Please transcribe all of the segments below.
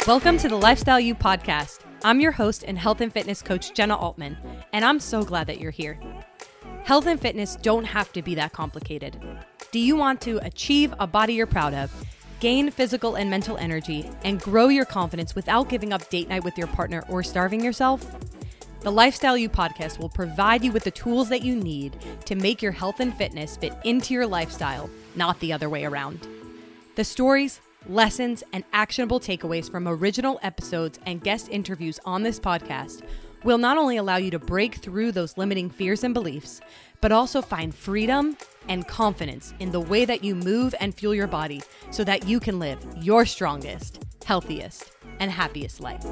Welcome to the Lifestyle You podcast. I'm your host and health and fitness coach, Jenna Altman, and I'm so glad that you're here. Health and fitness don't have to be that complicated. Do you want to achieve a body you're proud of, gain physical and mental energy, and grow your confidence without giving up date night with your partner or starving yourself? The Lifestyle You podcast will provide you with the tools that you need to make your health and fitness fit into your lifestyle, not the other way around. The stories, lessons, and actionable takeaways from original episodes and guest interviews on this podcast will not only allow you to break through those limiting fears and beliefs, but also find freedom and confidence in the way that you move and fuel your body so that you can live your strongest, healthiest, and happiest life.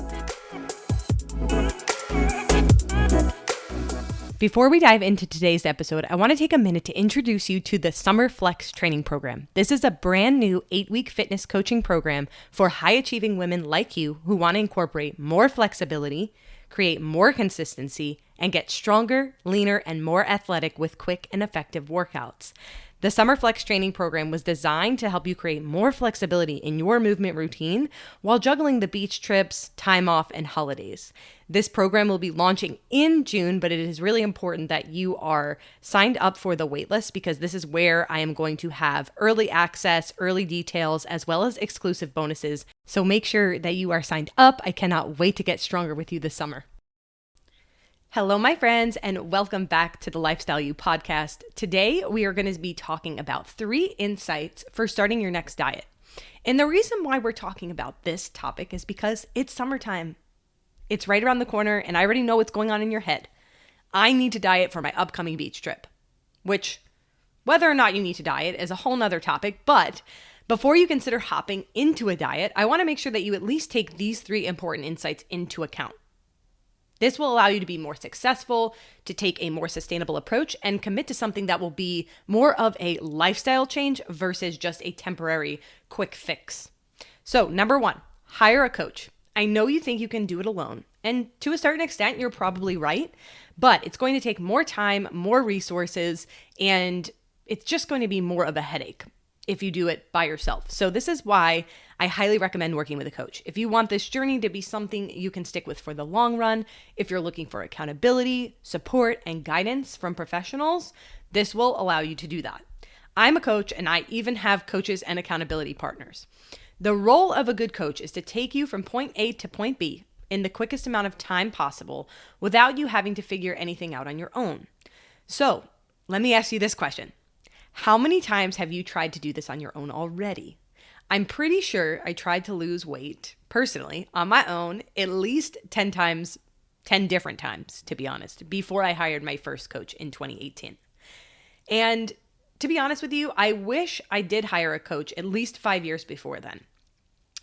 Before we dive into today's episode, I want to take a minute to introduce you to the Summer Flex training program. This is a brand new 8-week fitness coaching program for high-achieving women like you who want to incorporate more flexibility, create more consistency, and get stronger, leaner, and more athletic with quick and effective workouts. The Summer Flex training program was designed to help you create more flexibility in your movement routine while juggling the beach trips, time off, and holidays. This program will be launching in June, but it is really important that you are signed up for the waitlist because this is where I am going to have early access, early details, as well as exclusive bonuses. So make sure that you are signed up. I cannot wait to get stronger with you this summer. Hello, my friends, and welcome back to the Lifestyle You podcast. Today, we are going to be talking about 3 insights for starting your next diet. And the reason why we're talking about this topic is because it's summertime. It's right around the corner, and I already know what's going on in your head. I need to diet for my upcoming beach trip, which, whether or not you need to diet is a whole nother topic, but before you consider hopping into a diet, I want to make sure that you at least take these 3 important insights into account. This will allow you to be more successful, to take a more sustainable approach, and commit to something that will be more of a lifestyle change versus just a temporary quick fix. So, number 1, hire a coach. I know you think you can do it alone, and to a certain extent, you're probably right, but it's going to take more time, more resources, and it's just going to be more of a headache if you do it by yourself. So this is why I highly recommend working with a coach. If you want this journey to be something you can stick with for the long run, if you're looking for accountability, support, and guidance from professionals, this will allow you to do that. I'm a coach, and I even have coaches and accountability partners. The role of a good coach is to take you from point A to point B in the quickest amount of time possible without you having to figure anything out on your own. So let me ask you this question. How many times have you tried to do this on your own already? I'm pretty sure I tried to lose weight personally on my own at least 10 different times, to be honest, before I hired my first coach in 2018. And to be honest with you, I wish I did hire a coach at least 5 years before then.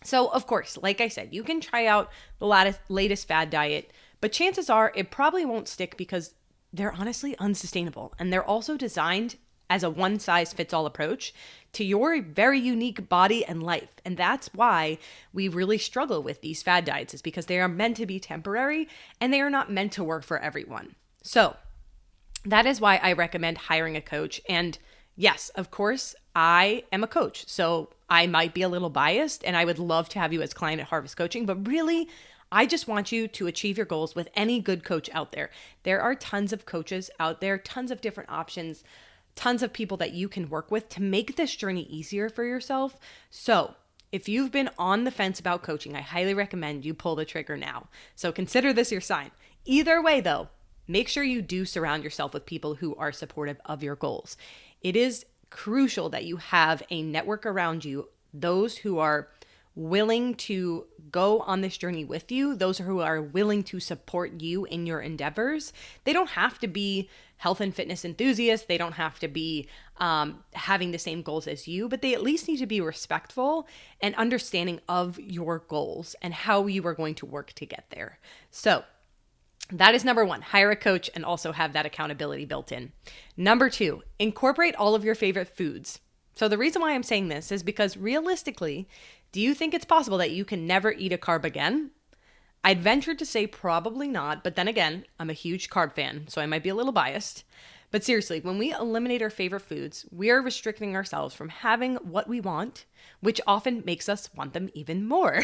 So of course, like I said, you can try out the latest fad diet, but chances are it probably won't stick because they're honestly unsustainable. And they're also designed as a one-size-fits-all approach to your very unique body and life. And that's why we really struggle with these fad diets, is because they are meant to be temporary and they are not meant to work for everyone. So that is why I recommend hiring a coach. And yes, of course, I am a coach, so I might be a little biased and I would love to have you as client at Harvest Coaching, but really, I just want you to achieve your goals with any good coach out there. There are tons of coaches out there, tons of different options, tons of people that you can work with to make this journey easier for yourself. So if you've been on the fence about coaching, I highly recommend you pull the trigger now. So consider this your sign. Either way though, make sure you do surround yourself with people who are supportive of your goals. It is crucial that you have a network around you, those who are willing to go on this journey with you, those who are willing to support you in your endeavors. They don't have to be health and fitness enthusiasts. They don't have to be having the same goals as you, but they at least need to be respectful and understanding of your goals and how you are going to work to get there. So that is number 1, hire a coach and also have that accountability built in. Number 2, incorporate all of your favorite foods. So the reason why I'm saying this is because realistically, do you think it's possible that you can never eat a carb again? I'd venture to say probably not, but then again, I'm a huge carb fan, so I might be a little biased. But seriously, when we eliminate our favorite foods, we are restricting ourselves from having what we want, which often makes us want them even more.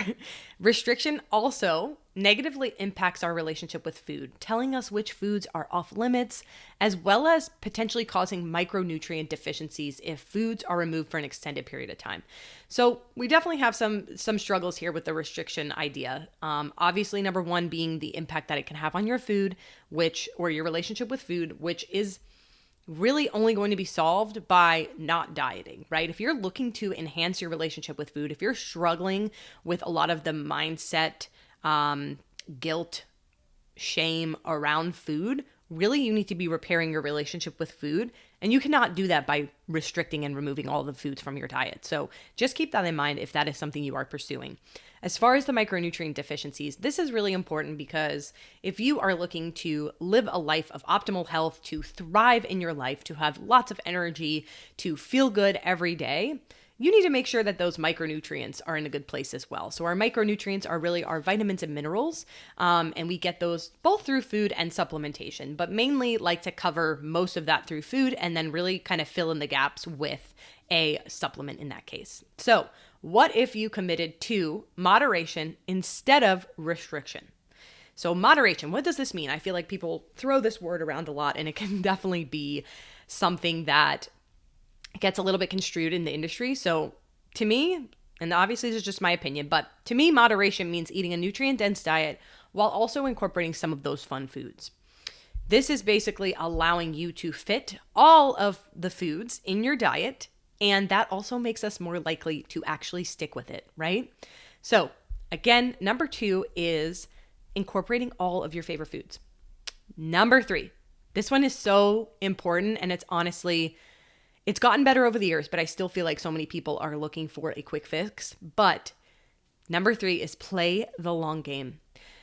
Restriction also negatively impacts our relationship with food, telling us which foods are off limits, as well as potentially causing micronutrient deficiencies if foods are removed for an extended period of time. So we definitely have some struggles here with the restriction idea. Obviously, number one being the impact that it can have on your food, or your relationship with food, which is really only going to be solved by not dieting, right? If you're looking to enhance your relationship with food, if you're struggling with a lot of the mindset, guilt, shame around food, really you need to be repairing your relationship with food. And you cannot do that by restricting and removing all the foods from your diet. So just keep that in mind if that is something you are pursuing. As far as the micronutrient deficiencies, this is really important because if you are looking to live a life of optimal health, to thrive in your life, to have lots of energy, to feel good every day, you need to make sure that those micronutrients are in a good place as well. So our micronutrients are really our vitamins and minerals, and we get those both through food and supplementation, but mainly like to cover most of that through food and then really kind of fill in the gaps with a supplement in that case. So what if you committed to moderation instead of restriction? So moderation, what does this mean? I feel like people throw this word around a lot, and it can definitely be something that gets a little bit construed in the industry. So to me, and obviously this is just my opinion, but to me, moderation means eating a nutrient-dense diet while also incorporating some of those fun foods. This is basically allowing you to fit all of the foods in your diet, and that also makes us more likely to actually stick with it, right? So again, number 2 is incorporating all of your favorite foods. Number 3, this one is so important, and it's gotten better over the years, but I still feel like so many people are looking for a quick fix. But number 3 is play the long game.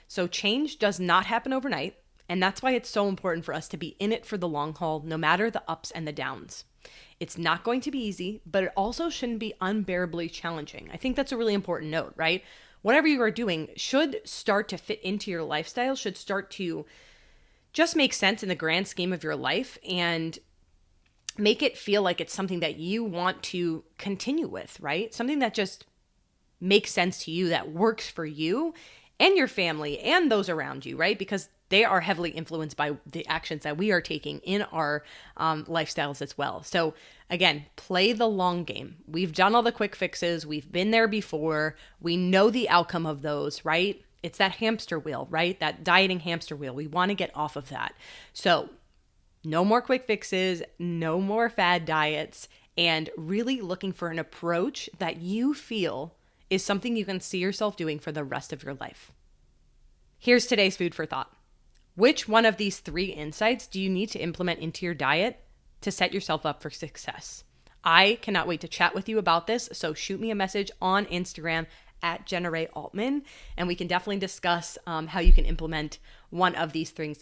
So change does not happen overnight, and that's why it's so important for us to be in it for the long haul, no matter the ups and the downs. It's not going to be easy, but it also shouldn't be unbearably challenging. I think that's a really important note, right? Whatever you are doing should start to fit into your lifestyle, should start to just make sense in the grand scheme of your life, and make it feel like it's something that you want to continue with, right? Something that just makes sense to you, that works for you and your family and those around you, right? Because they are heavily influenced by the actions that we are taking in our lifestyles as well. So again, play the long game. We've done all the quick fixes. We've been there before. We know the outcome of those, right? It's that hamster wheel, right? That dieting hamster wheel. We want to get off of that. So no more quick fixes, no more fad diets, and really looking for an approach that you feel is something you can see yourself doing for the rest of your life. Here's today's food for thought. Which one of these 3 insights do you need to implement into your diet to set yourself up for success? I cannot wait to chat with you about this, so shoot me a message on Instagram at Jenna Rae Altman, and we can definitely discuss how you can implement one of these 3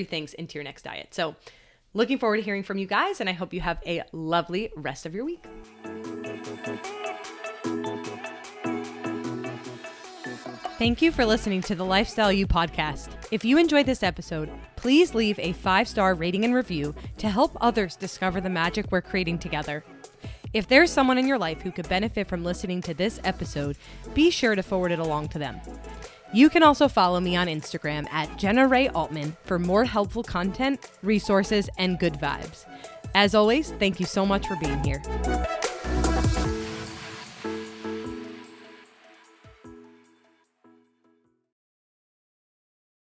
things into your next diet. So looking forward to hearing from you guys, and I hope you have a lovely rest of your week. Thank you for listening to the Lifestyle You podcast. If you enjoyed this episode, please leave a 5-star rating and review to help others discover the magic we're creating together. If there's someone in your life who could benefit from listening to this episode, be sure to forward it along to them. You can also follow me on Instagram at Jenna Rae Altman for more helpful content, resources, and good vibes. As always, thank you so much for being here.